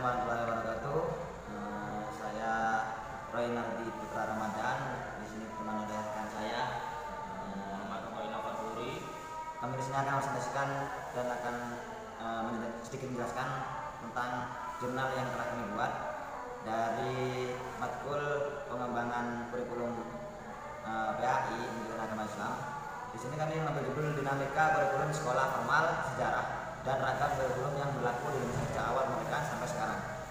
warahmatullahi wabarakatuh. Saya Roy Nardi Putra Ramadan. Di sini teman rekan saya Muhammad Khoirul Fadhuri. Kami di sini akan presentasikan dan akan sedikit menjelaskan tentang jurnal yang telah kami buat dari matkul pengembangan kurikulum PAI Pendidikan Agama Islam. Di sini kami mengambil judul dinamika kurikulum sekolah formal sejarah dan ragam kurikulum yang berlaku di Indonesia sejak awal kemerdekaan sampai sekarang.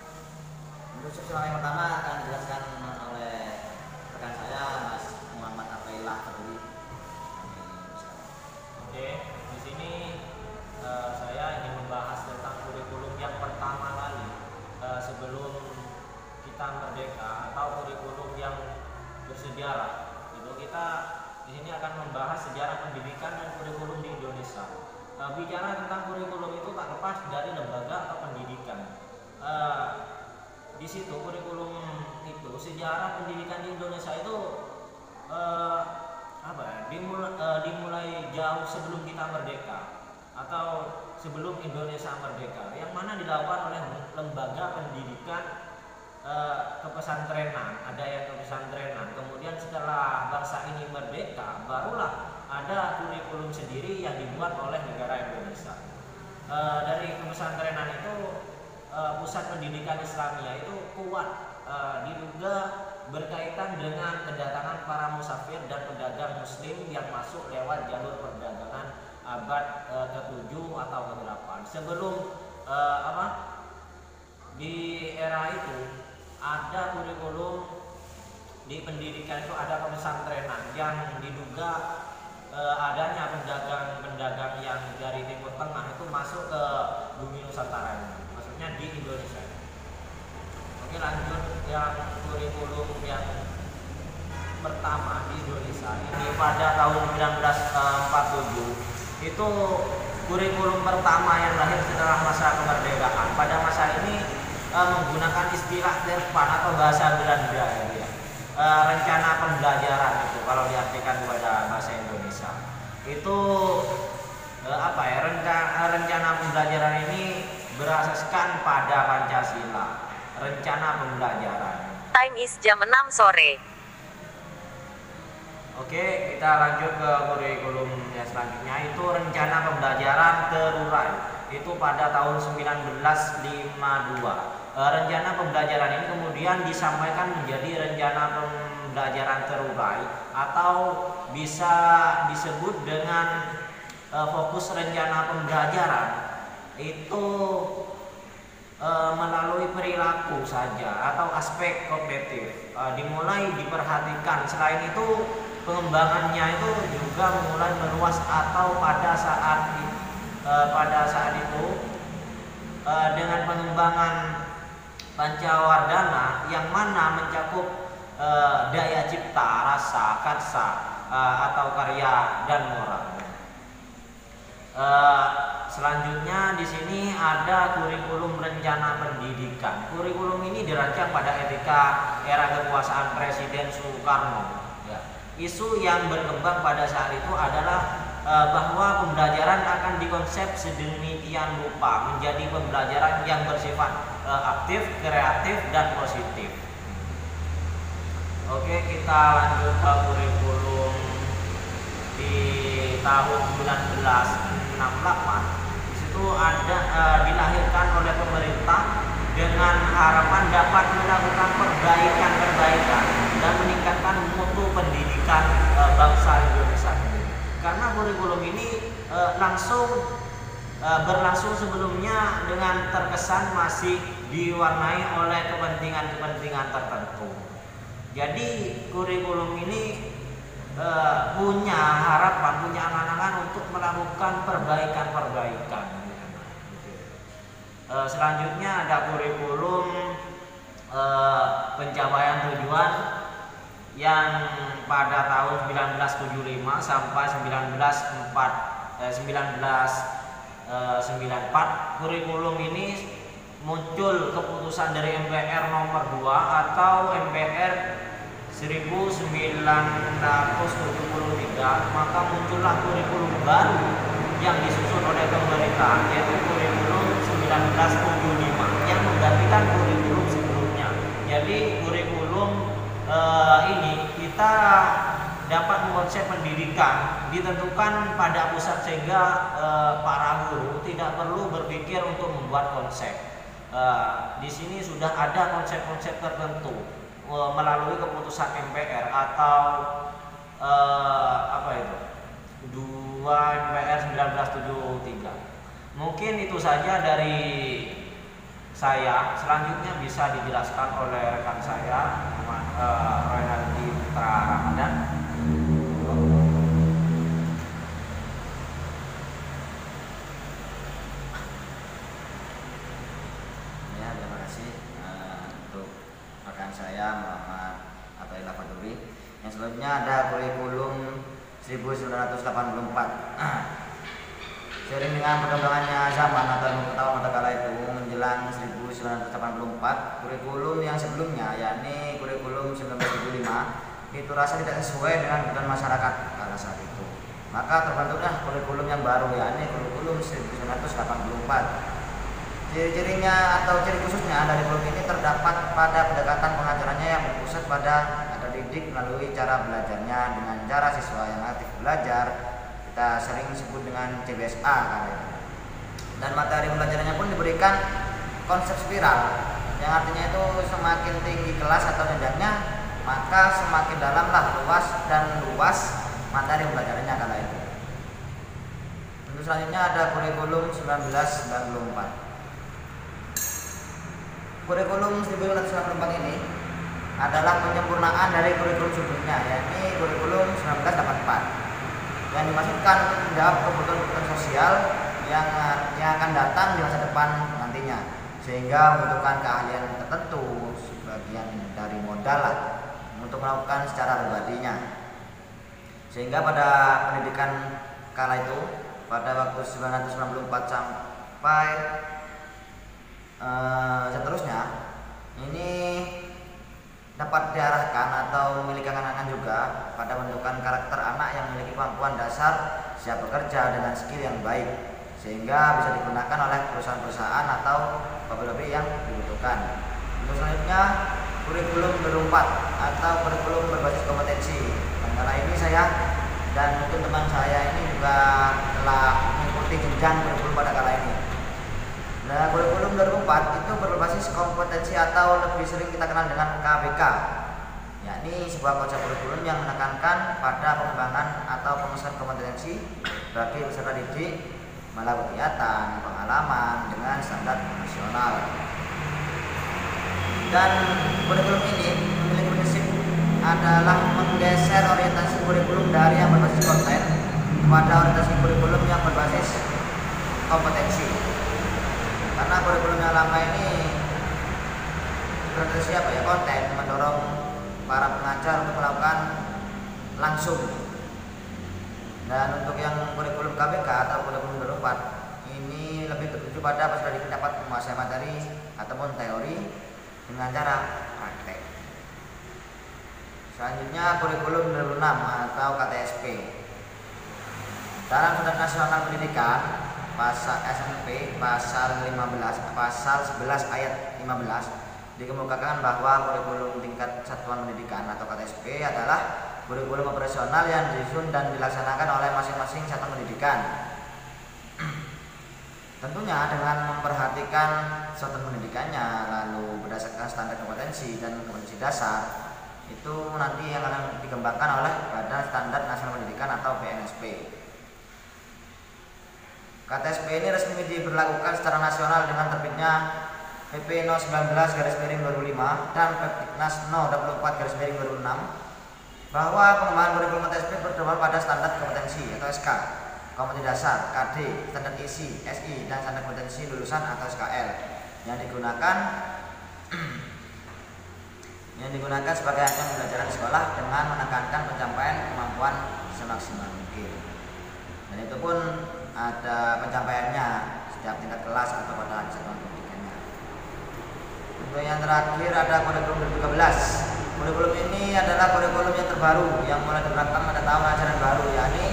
Untuk sesi yang pertama akan dijelaskan oleh rekan saya Mas Muhammad Khoirul Fadhuri. Oke, di sini saya ingin membahas tentang kurikulum yang pertama kali sebelum kita merdeka atau kurikulum yang bersejarah. Itu kita di sini akan membahas sejarah pendidikan dan kurikulum di Indonesia. Bicara tentang kurikulum itu tak lepas dari lembaga atau pendidikan. Di situ kurikulum itu sejarah pendidikan di Indonesia itu dimulai jauh sebelum kita merdeka atau sebelum Indonesia merdeka, yang mana dilakukan oleh lembaga pendidikan kepesantrenan. Ada yang kepesantrenan, kemudian setelah bangsa ini merdeka barulah ada kurikulum sendiri yang dibuat oleh negara Indonesia. Dari kepesantrenan itu pusat pendidikan Islamia itu kuat, diduga berkaitan dengan kedatangan para musafir dan pedagang muslim yang masuk lewat jalur perdagangan abad ke-7 atau ke-8. Sebelum di era itu ada kurikulum di pendidikan itu, ada kepesantrenan yang diduga adanya pedagang-pedagang yang dari Timur Tengah itu masuk ke bumi Nusantara ini, maksudnya di Indonesia. Oke, lanjut yang kurikulum yang pertama di Indonesia ini pada tahun 1947. Itu kurikulum pertama yang lahir setelah masa kemerdekaan. Pada masa ini menggunakan istilah Terpan atau bahasa Belanda ya. Rencana pembelajaran itu kalau diartikan kepada bahasa Indonesia. Itu rencana pembelajaran ini berasaskan pada Pancasila. Rencana pembelajaran. Time is jam 6 sore. Oke, kita lanjut ke kurikulum yang selanjutnya, itu rencana pembelajaran terurai. Itu pada tahun 1952. Rencana pembelajaran ini kemudian disampaikan menjadi rencana pembelajaran terurai atau bisa disebut dengan fokus rencana pembelajaran itu melalui perilaku saja atau aspek kognitif dimulai diperhatikan. Selain itu pengembangannya itu juga mulai meluas atau pada saat itu dengan pengembangan Pancawardhana yang mana mencakup daya cipta, rasa, karsa atau karya dan moral. Selanjutnya di sini ada kurikulum rencana pendidikan. Kurikulum ini dirancang pada etika era kekuasaan Presiden Soekarno. Ya. Isu yang berkembang pada saat itu adalah bahwa pembelajaran akan dikonsep sedemikian rupa menjadi pembelajaran yang bersifat aktif, kreatif, dan positif. Oke, kita lanjut ke kurikulum di tahun 1968. Di situ ada dilahirkan oleh pemerintah dengan harapan dapat melakukan perbaikan dan meningkatkan mutu pendidikan bangsa Indonesia. Karena kurikulum ini berlangsung sebelumnya dengan terkesan masih diwarnai oleh kepentingan tertentu. Jadi kurikulum ini punya harapan, punya angan-angan untuk melakukan perbaikan. Selanjutnya ada kurikulum pencapaian tujuan yang pada tahun 1975 sampai 1994. Kurikulum ini muncul keputusan dari MPR nomor 2 atau MPR 1973, maka muncullah kurikulum baru yang disusun oleh pemerintah, yaitu kurikulum 1975 yang menggantikan menggantikan kurikulum sebelumnya. Jadi kurikulum ini kita dapat mengkonsep pendidikan ditentukan pada pusat sehingga para guru tidak perlu berpikir untuk membuat konsep. Di sini sudah ada konsep-konsep tertentu melalui keputusan MPR atau apa itu 2 MPR 1973. Mungkin itu saja dari saya. Selanjutnya bisa dijelaskan oleh rekan saya Roynaldi Putra Ramadan. Ya, terima kasih untuk rekan saya Muhammad Athaillah Faduri. Yang selanjutnya ada kurikulum 1984. Seiring dengan perkembangannya zaman atau tahun pada kala itu menjelang 1984, kurikulum yang sebelumnya yakni kurikulum 1975 itu rasa tidak sesuai dengan kebutuhan masyarakat pada saat itu. Maka terbentuklah kurikulum yang baru yakni kurikulum 1984. Ciri-cirinya atau ciri khususnya dari kurikulum ini terdapat pada pendekatan pengajarannya yang berpusat pada didik melalui cara belajarnya dengan cara siswa yang aktif belajar, kita sering sebut dengan CBSA kan ya. Dan materi pembelajarannya pun diberikan konsep spiral yang artinya itu semakin tinggi kelas atau jenjangnya maka semakin dalamlah luas materi pembelajarannya kala itu. Untuk selanjutnya ada kurikulum 1994. Kurikulum 1994 ini adalah penyempurnaan dari kurikulum sebelumnya yakni kurikulum 1984 yang dimaksudkan untuk menjawab kebutuhan sosial yang akan datang di masa depan nantinya, sehingga membutuhkan keahlian tertentu sebagian dari modal lah untuk melakukan secara pribadinya. Sehingga pada pendidikan kala itu pada waktu 1994 sampai seterusnya ini dapat diarahkan atau memiliki angan-angan juga pada bentukan karakter anak yang memiliki kemampuan dasar siap bekerja dengan skill yang baik sehingga bisa digunakan oleh perusahaan-perusahaan atau pabrik yang dibutuhkan. Untuk selanjutnya kurikulum 2004 atau kurikulum berbasis kompetensi. Kala ini saya dan mungkin teman saya ini juga telah mengikuti jenjang kurikulum pada kala ini. Nah, kurikulum 2004 itu berbasis kompetensi atau lebih sering kita kenal dengan KBK, yakni sebuah konsep kurikulum yang menekankan pada pengembangan atau pengusahaan kompetensi bagi peserta didik melalui kegiatan pengalaman dengan standar nasional. Dan kurikulum ini memiliki prinsip adalah menggeser orientasi kurikulum dari yang berbasis konten kepada orientasi kurikulum yang berbasis kompetensi. Karena kurikulum yang lama ini berorientasi konten, mendorong para pengajar untuk melakukan langsung. Dan untuk yang kurikulum KBK atau kurikulum 2004 ini lebih tertuju pada peserta didik dapat menguasai materi ataupun teori dengan cara praktek. Selanjutnya kurikulum 2006 atau KTSP. Dalam Standar Nasional Pendidikan pasal SMP pasal 11 ayat 15 dikemukakan bahwa kurikulum tingkat satuan pendidikan atau KTSP adalah kurikulum operasional yang disusun dan dilaksanakan oleh masing-masing satuan pendidikan. Tentunya dengan memperhatikan satuan pendidikannya, lalu berdasarkan standar kompetensi dan kompetensi dasar itu nanti yang akan dikembangkan oleh Badan Standar Nasional Pendidikan atau BNSP. KTSP ini resmi diberlakukan secara nasional dengan terbitnya PP No 19/2005 dan Perpiknas No 24/2006 bahwa pengembangan kurikulum KTSP berdomba pada standar kompetensi atau SK, kompetensi dasar, KD, standar isi, SI, dan standar kompetensi lulusan atau SKL yang digunakan sebagai acuan pembelajaran di sekolah dengan menekankan pencapaian kemampuan semaksimal mungkin. Dan itu pun ada pencapaiannya setiap tingkat kelas atau pada satuan pendidikannya. Untuk yang terakhir ada kurikulum 2013. Kurikulum ini adalah kurikulum yang terbaru yang mulai diterapkan pada tahun ajaran baru, yakni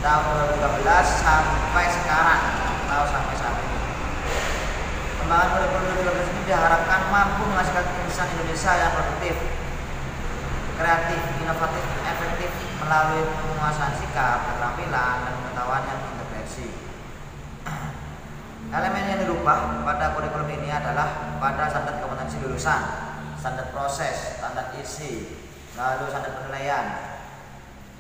tahun 2013 sampai sekarang atau sampai saat ini. Pengembangan kurikulum 2013 ini diharapkan mampu menghasilkan insan Indonesia yang produktif, kreatif, inovatif, efektif melalui penguasaan sikap, keterampilan, dan pengetahuan yang terintegrasi. Elemen yang dirubah pada kurikulum ini adalah pada standar kompetensi lulusan, standar proses, standar isi, lalu standar penilaian.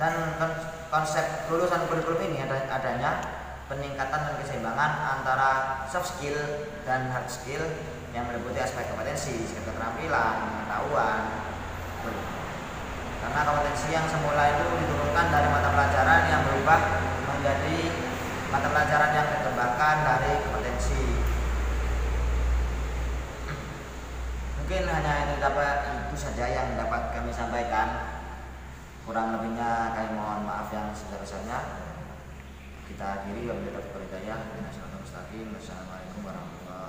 Dan konsep lulusan kurikulum ini adanya peningkatan dan keseimbangan antara soft skill dan hard skill yang meliputi aspek kompetensi, keterampilan, pengetahuan. Karena kompetensi yang semula itu diturunkan dari mata pelajaran yang berubah menjadi mata pelajaran yang dikembangkan dari kompetensi. Mungkin hanya itu saja yang dapat kami sampaikan. Kurang lebihnya kami mohon maaf yang sebesar-besarnya. Kita akhiri wabillahi taufiq wal hidayah. Wassalamualaikum warahmatullahi